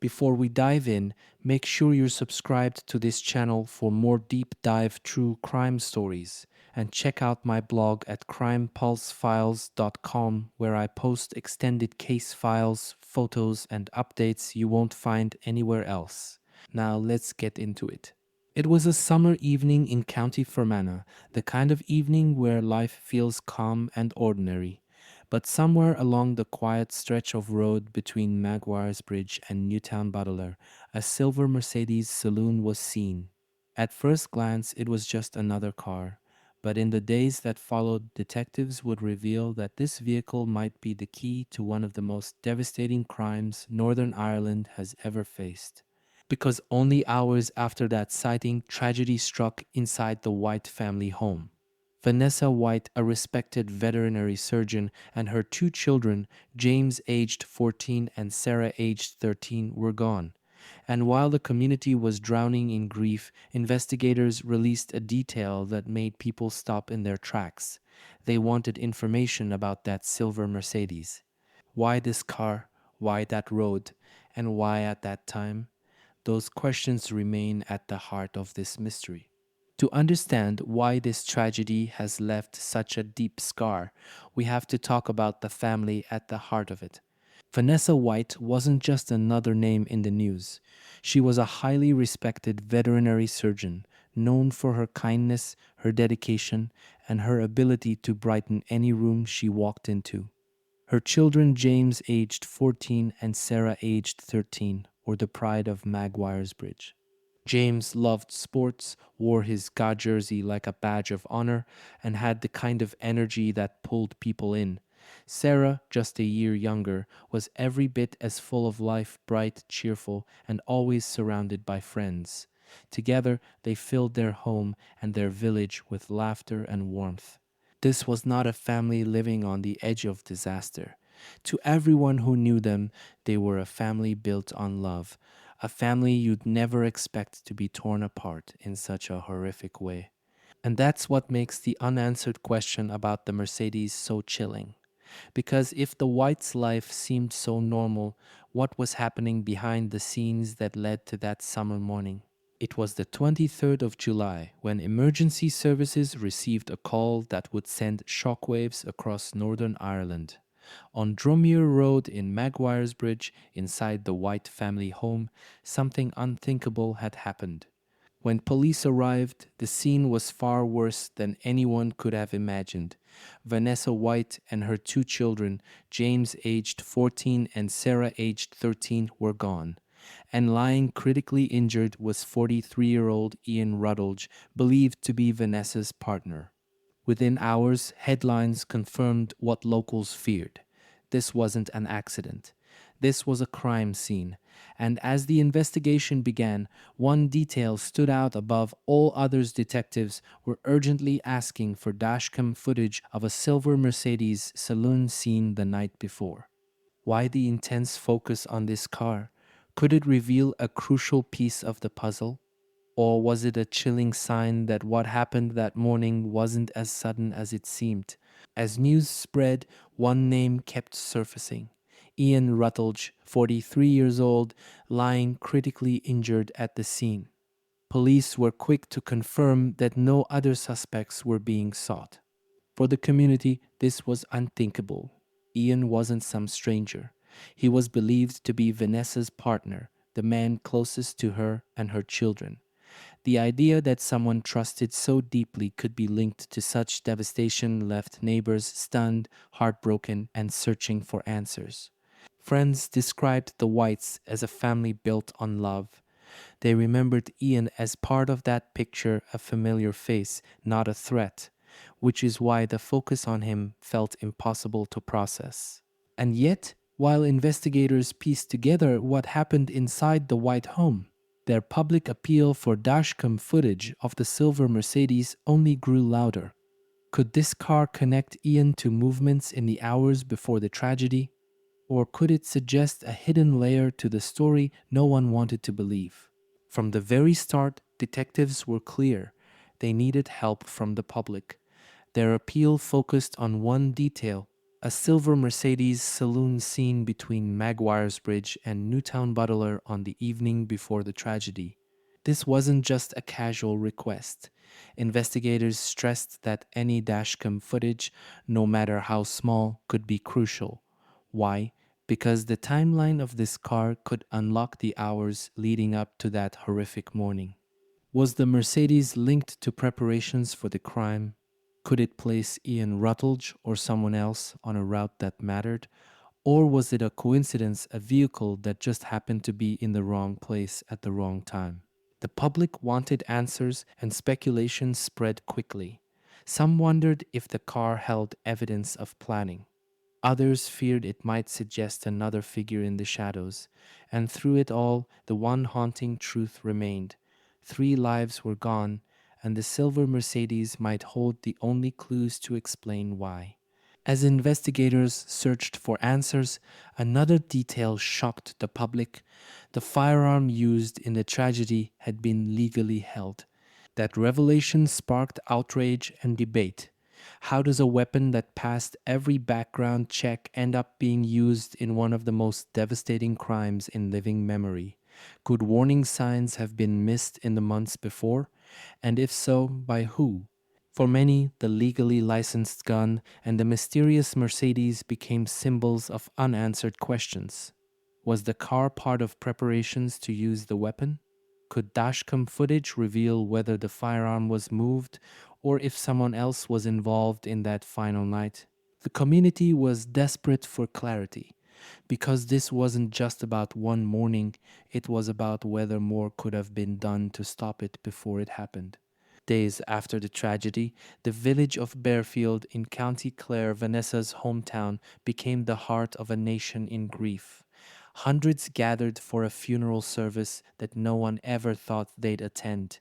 Before we dive in, make sure you're subscribed to this channel for more deep dive true crime stories, and check out my blog at crimepulsefiles.com where I post extended case files, photos, and updates you won't find anywhere else. Now let's get into it. It was a summer evening in County Fermanagh, the kind of evening where life feels calm and ordinary. But somewhere along the quiet stretch of road between Maguiresbridge and Newtown Butler, a silver Mercedes saloon was seen. At first glance, it was just another car, but in the days that followed, detectives would reveal that this vehicle might be the key to one of the most devastating crimes Northern Ireland has ever faced. Because only hours after that sighting, tragedy struck inside the Whyte family home. Vanessa Whyte, a respected veterinary surgeon, and her two children, James aged 14 and Sarah aged 13, were gone. And while the community was drowning in grief, investigators released a detail that made people stop in their tracks. They wanted information about that silver Mercedes. Why this car? Why that road? And why at that time? Those questions remain at the heart of this mystery. To understand why this tragedy has left such a deep scar, we have to talk about the family at the heart of it. Vanessa Whyte wasn't just another name in the news. She was a highly respected veterinary surgeon, known for her kindness, her dedication, and her ability to brighten any room she walked into. Her children, James aged 14 and Sarah aged 13, were the pride of Maguiresbridge. James loved sports, wore his GA jersey like a badge of honor, and had the kind of energy that pulled people in. Sarah, just a year younger, was every bit as full of life, bright, cheerful, and always surrounded by friends. Together, they filled their home and their village with laughter and warmth. This was not a family living on the edge of disaster. To everyone who knew them, they were a family built on love, a family you'd never expect to be torn apart in such a horrific way. And that's what makes the unanswered question about the Mercedes so chilling. Because if the White's life seemed so normal, what was happening behind the scenes that led to that summer morning? It was the 23rd of July when emergency services received a call that would send shockwaves across Northern Ireland. On Dromere Road in Maguiresbridge, inside the Whyte family home, something unthinkable had happened. When police arrived, the scene was far worse than anyone could have imagined. Vanessa Whyte and her two children, James aged 14 and Sarah aged 13, were gone. And lying critically injured was 43-year-old Ian Rutledge, believed to be Vanessa's partner. Within hours, headlines confirmed what locals feared. This wasn't an accident. This was a crime scene. And as the investigation began, one detail stood out above all others. Detectives were urgently asking for dashcam footage of a silver Mercedes saloon seen the night before. Why the intense focus on this car? Could it reveal a crucial piece of the puzzle? Or was it a chilling sign that what happened that morning wasn't as sudden as it seemed? As news spread, one name kept surfacing. Ian Rutledge, 43 years old, lying critically injured at the scene. Police were quick to confirm that no other suspects were being sought. For the community, this was unthinkable. Ian wasn't some stranger. He was believed to be Vanessa's partner, the man closest to her and her children. The idea that someone trusted so deeply could be linked to such devastation left neighbors stunned, heartbroken, and searching for answers. Friends described the Whites as a family built on love. They remembered Ian as part of that picture, a familiar face, not a threat, which is why the focus on him felt impossible to process. And yet, while investigators pieced together what happened inside the White home, their public appeal for dashcam footage of the silver Mercedes only grew louder. Could this car connect Ian to movements in the hours before the tragedy? Or could it suggest a hidden layer to the story no one wanted to believe? From the very start, detectives were clear. They needed help from the public. Their appeal focused on one detail: A silver Mercedes saloon scene between Maguiresbridge and Newtown Butler on the evening before the tragedy. This wasn't just a casual request. Investigators stressed that any dashcam footage, no matter how small, could be crucial. Why? Because the timeline of this car could unlock the hours leading up to that horrific morning. Was the Mercedes linked to preparations for the crime? Could it place Ian Rutledge or someone else on a route that mattered? Or was it a coincidence, a vehicle that just happened to be in the wrong place at the wrong time? The public wanted answers, and speculation spread quickly. Some wondered if the car held evidence of planning. Others feared it might suggest another figure in the shadows. And through it all, the one haunting truth remained. 3 lives were gone, and the silver Mercedes might hold the only clues to explain why. As investigators searched for answers, another detail shocked the public. The firearm used in the tragedy had been legally held. That revelation sparked outrage and debate. How does a weapon that passed every background check end up being used in one of the most devastating crimes in living memory? Could warning signs have been missed in the months before? And if so, by who? For many, the legally licensed gun and the mysterious Mercedes became symbols of unanswered questions. Was the car part of preparations to use the weapon? Could dashcam footage reveal whether the firearm was moved or if someone else was involved in that final night? The community was desperate for clarity because this wasn't just about one morning, it was about whether more could have been done to stop it before it happened. Days after the tragedy, the village of Bearfield in County Clare, Vanessa's hometown, became the heart of a nation in grief. Hundreds gathered for a funeral service that no one ever thought they'd attend.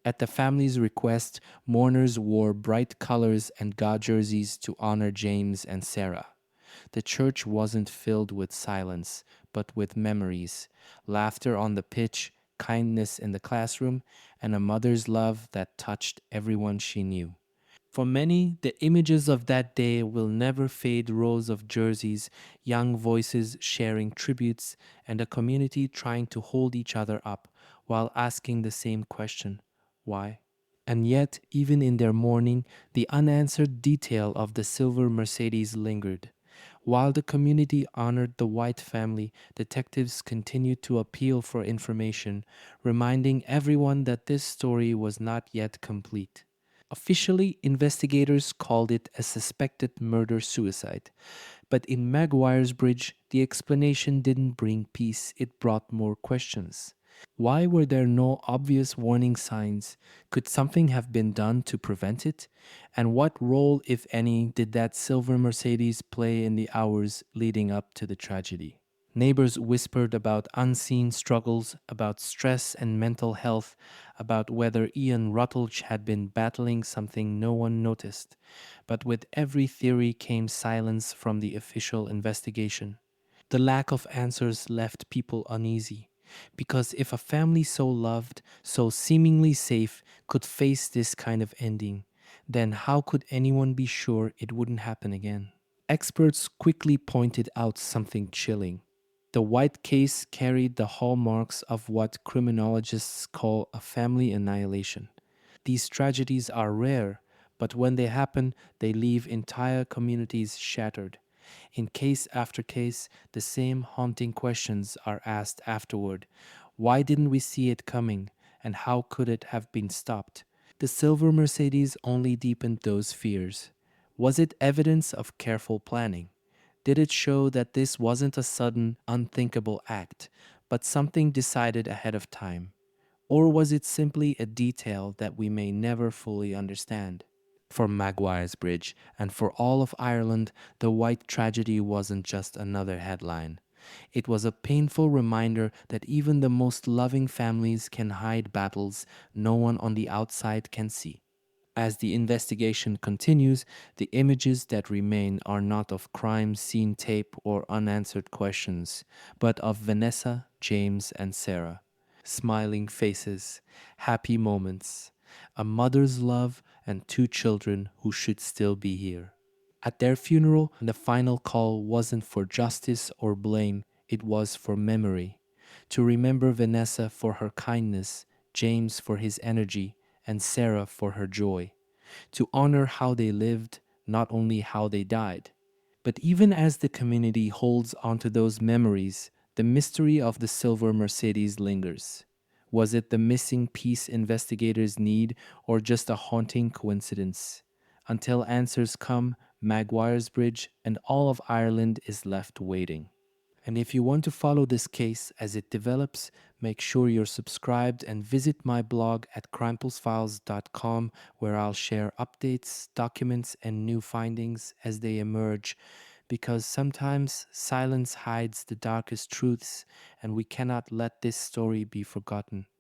At the family's request, mourners wore bright colors and got jerseys to honor James and Sarah. The church wasn't filled with silence, but with memories, laughter on the pitch, kindness in the classroom, and a mother's love that touched everyone she knew. For many, the images of that day will never fade. Rows of jerseys, young voices sharing tributes, and a community trying to hold each other up while asking the same question: why? And yet, even in their mourning, the unanswered detail of the silver Mercedes lingered. While the community honored the White family, detectives continued to appeal for information, reminding everyone that this story was not yet complete. Officially, investigators called it a suspected murder-suicide, but in Maguiresbridge, the explanation didn't bring peace, it brought more questions. Why were there no obvious warning signs? Could something have been done to prevent it? And what role, if any, did that silver Mercedes play in the hours leading up to the tragedy? Neighbors whispered about unseen struggles, about stress and mental health, about whether Ian Rutledge had been battling something no one noticed. But with every theory came silence from the official investigation. The lack of answers left people uneasy, because if a family so loved, so seemingly safe, could face this kind of ending, then how could anyone be sure it wouldn't happen again? Experts quickly pointed out something chilling. The White case carried the hallmarks of what criminologists call a family annihilation. These tragedies are rare, but when they happen, they leave entire communities shattered. In case after case, the same haunting questions are asked afterward. Why didn't we see it coming? And how could it have been stopped? The silver Mercedes only deepened those fears. Was it evidence of careful planning? Did it show that this wasn't a sudden, unthinkable act, but something decided ahead of time? Or was it simply a detail that we may never fully understand? For Maguiresbridge and for all of Ireland, the White tragedy wasn't just another headline. It was a painful reminder that even the most loving families can hide battles no one on the outside can see. As the investigation continues, the images that remain are not of crime scene tape or unanswered questions, but of Vanessa, James, and Sarah. Smiling faces, happy moments, a mother's love, and 2 children who should still be here. At their funeral, the final call wasn't for justice or blame, it was for memory. To remember Vanessa for her kindness, James for his energy, and Sarah for her joy. To honor how they lived, not only how they died. But even as the community holds onto those memories, the mystery of the silver Mercedes lingers. Was it the missing piece investigators need, or just a haunting coincidence? Until answers come, Maguiresbridge and all of Ireland is left waiting. And if you want to follow this case as it develops, make sure you're subscribed and visit my blog at crimepulsefiles.com, where I'll share updates, documents, and new findings as they emerge, because sometimes silence hides the darkest truths and we cannot let this story be forgotten.